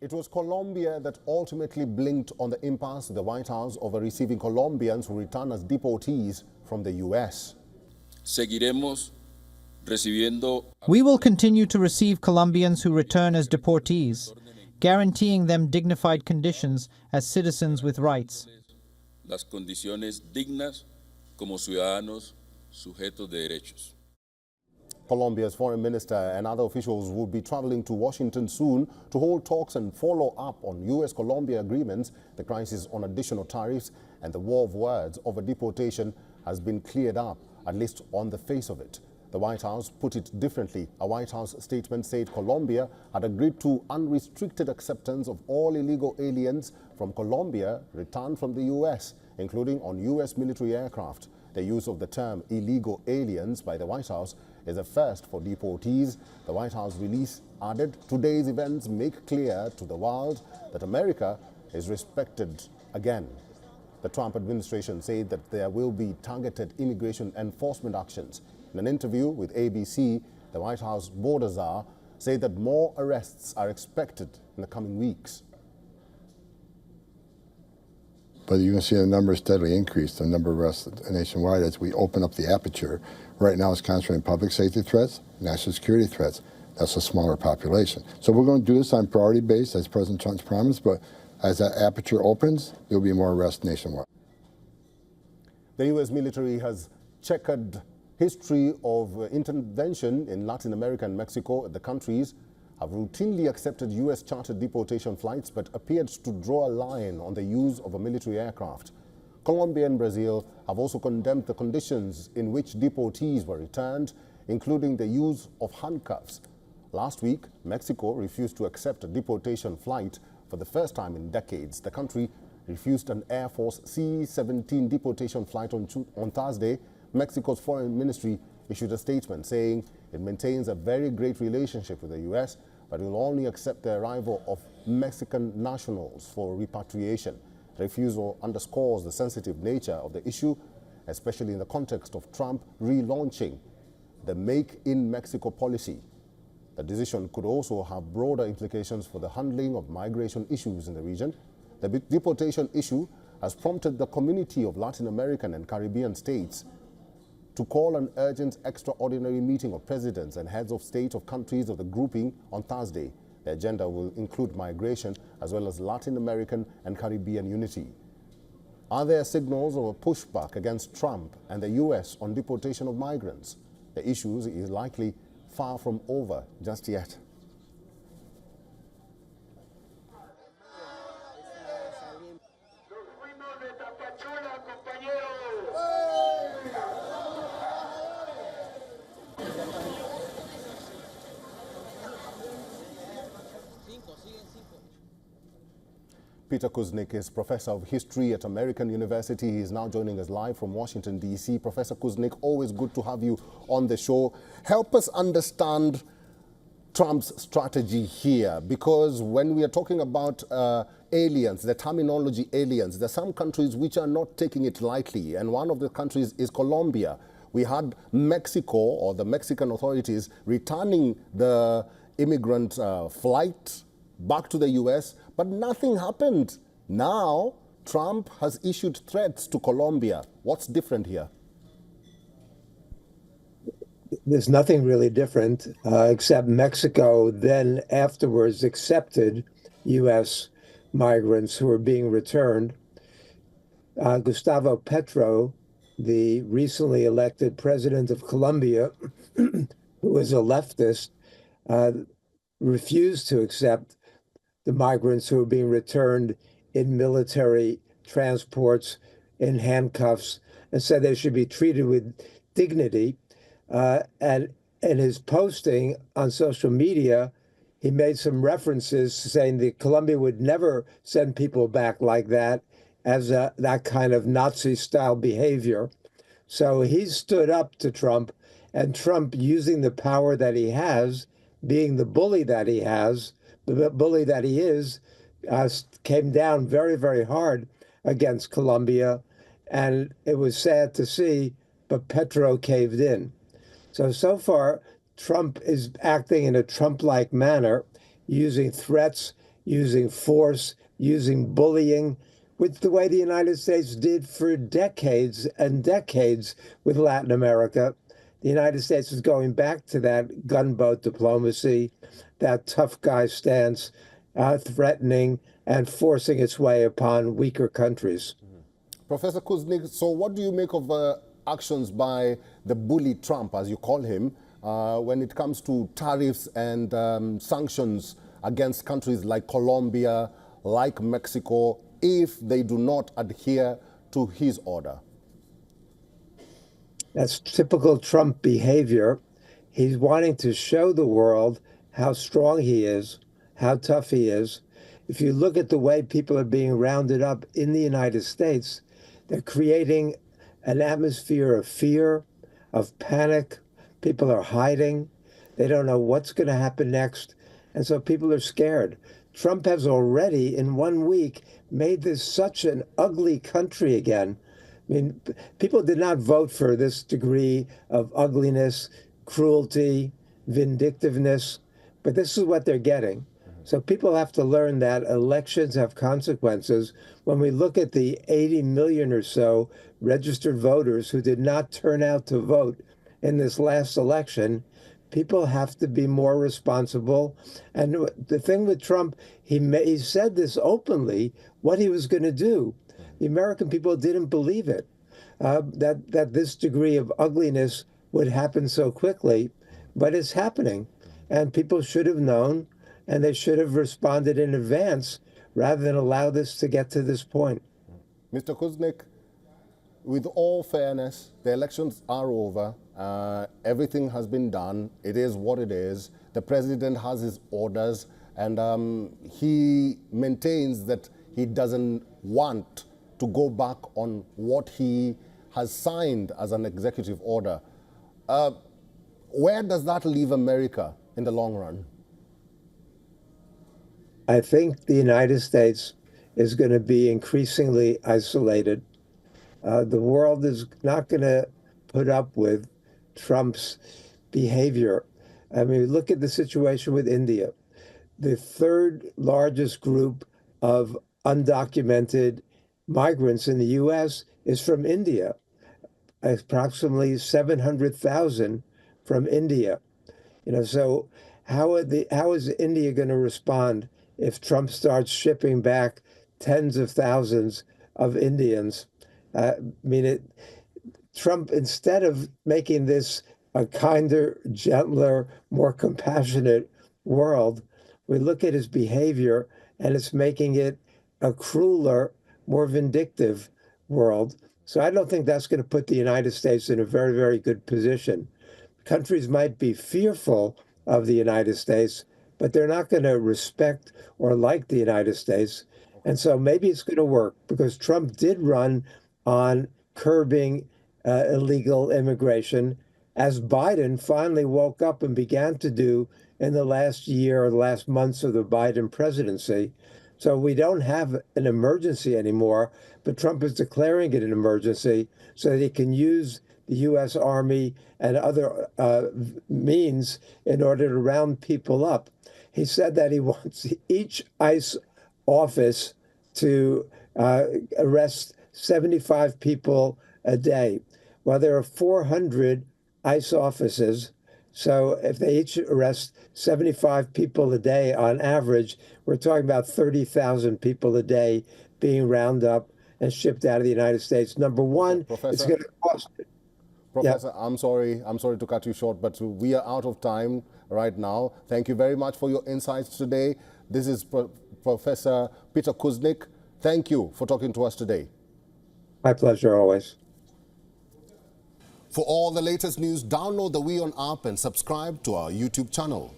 It was Colombia that ultimately blinked on the impasse of the White House over receiving Colombians who return as deportees from the U.S. We will continue to receive Colombians who return as deportees, guaranteeing them dignified conditions as citizens with rights. Las condiciones dignas como ciudadanos sujetos de derechos. Colombia's foreign minister and other officials will be traveling to Washington soon to hold talks and follow up on U.S.-Colombia agreements. The crisis on additional tariffs and the war of words over deportation has been cleared up, at least on the face of it. The White House put it differently. A White House statement said Colombia had agreed to unrestricted acceptance of all illegal aliens from Colombia returned from the U.S., including on U.S. military aircraft. The use of the term illegal aliens by the White House is a first for deportees. The White House release added, today's events make clear to the world that America is respected again. The Trump administration said that there will be targeted immigration enforcement actions. In an interview with ABC, the White House border czar said that more arrests are expected in the coming weeks. But you're going to see the number steadily increase, the number of arrests nationwide as we open up the aperture. Right now it's concentrating on public safety threats, national security threats. That's a smaller population. So we're going to do this on priority basis, as President Trump's promised, but as that aperture opens, there'll be more arrests nationwide. The U.S. military has checkered history of intervention in Latin America and Mexico. The countries have routinely accepted U.S. chartered deportation flights but appeared to draw a line on the use of a military aircraft. Colombia and Brazil have also condemned the conditions in which deportees were returned, including the use of handcuffs. Last week, Mexico refused to accept a deportation flight for the first time in decades. The country refused an Air Force C-17 deportation flight on Thursday. Mexico's foreign ministry issued a statement saying it maintains a very great relationship with the U.S., but will only accept the arrival of Mexican nationals for repatriation. The refusal underscores the sensitive nature of the issue, especially in the context of Trump relaunching the Make in Mexico policy. The decision could also have broader implications for the handling of migration issues in the region. The deportation issue has prompted the community of Latin American and Caribbean states to call an urgent extraordinary meeting of presidents and heads of state of countries of the grouping on Thursday. The agenda will include migration as well as Latin American and Caribbean unity. Are there signals of a pushback against Trump and the U.S. on deportation of migrants? The issue is likely far from over just yet. Peter Kuznick is Professor of History at American University. He is now joining us live from Washington, D.C. Professor Kuznick, always good to have you on the show. Help us understand Trump's strategy here, because when we are talking about aliens, the terminology aliens, there are some countries which are not taking it lightly, and one of the countries is Colombia. We had Mexico, or the Mexican authorities, returning the immigrant flight back to the U.S., but nothing happened. Now, Trump has issued threats to Colombia. What's different here? There's nothing really different, except Mexico then afterwards accepted U.S. migrants who were being returned. Gustavo Petro, the recently elected president of Colombia, who is a leftist, refused to accept the migrants who were being returned in military transports, in handcuffs, and said they should be treated with dignity. And in his posting on social media, he made some references saying that Colombia would never send people back like that, as that kind of Nazi-style behavior. So he stood up to Trump, and Trump, using the power that he has, being the bully that he has, the bully that he is, came down very, very hard against Colombia. And it was sad to see, but Petro caved in. So far, Trump is acting in a Trump-like manner, using threats using force, using bullying, which the way the United States did for decades and decades with Latin America. The United States is going back to that gunboat diplomacy, that tough guy stance, threatening and forcing its way upon weaker countries. Professor Kuznik, so what do you make of actions by the bully Trump, as you call him, when it comes to tariffs and sanctions against countries like Colombia, like Mexico, if they do not adhere to his order? That's typical Trump behavior. He's wanting to show the world how strong he is, how tough he is. If you look at the way people are being rounded up in the United States, they're creating an atmosphere of fear, of panic. People are hiding. They don't know what's going to happen next. And so people are scared. Trump has already, in 1 week, made this such an ugly country again. I mean, people did not vote for this degree of ugliness, cruelty, vindictiveness, but this is what they're getting. So people have to learn that elections have consequences. When we look at the 80 million or so registered voters who did not turn out to vote in this last election, people have to be more responsible. And the thing with Trump, he said this openly, what he was going to do. The American people didn't believe it, that this degree of ugliness would happen so quickly, but it's happening. And people should have known, and they should have responded in advance rather than allow this to get to this point. Mr. Kuznik, with all fairness, the elections are over. Everything has been done. It is what it is. The president has his orders, and he maintains that he doesn't want to go back on what he has signed as an executive order. Where does that leave America in the long run? I think the United States is going to be increasingly isolated. The world is not going to put up with Trump's behavior. I mean, look at the situation with India. The third largest group of undocumented migrants in the U.S. is from India, approximately 700,000 from India. So how is India going to respond if Trump starts shipping back tens of thousands of Indians? Trump, instead of making this a kinder, gentler, more compassionate world, we look at his behavior and it's making it a crueler, more vindictive world. So I don't think that's going to put the United States in a very, very good position. Countries might be fearful of the United States, but they're not going to respect or like the United States. And so maybe it's going to work because Trump did run on curbing illegal immigration, as Biden finally woke up and began to do in the last year or the last months of the Biden presidency. So we don't have an emergency anymore, but Trump is declaring it an emergency so that he can use the U.S. Army and other means in order to round people up. He said that he wants each ICE office to arrest 75 people a day. Well, there are 400 ICE offices. So if they each arrest 75 people a day on average, we're talking about 30,000 people a day being rounded up and shipped out of the United States. Number one, it's going to cost. Professor, yeah. I'm sorry to cut you short, but we are out of time right now. Thank you very much for your insights today. This is Professor Peter Kuznik. Thank you for talking to us today. My pleasure, always. For all the latest news, download the WION app and subscribe to our YouTube channel.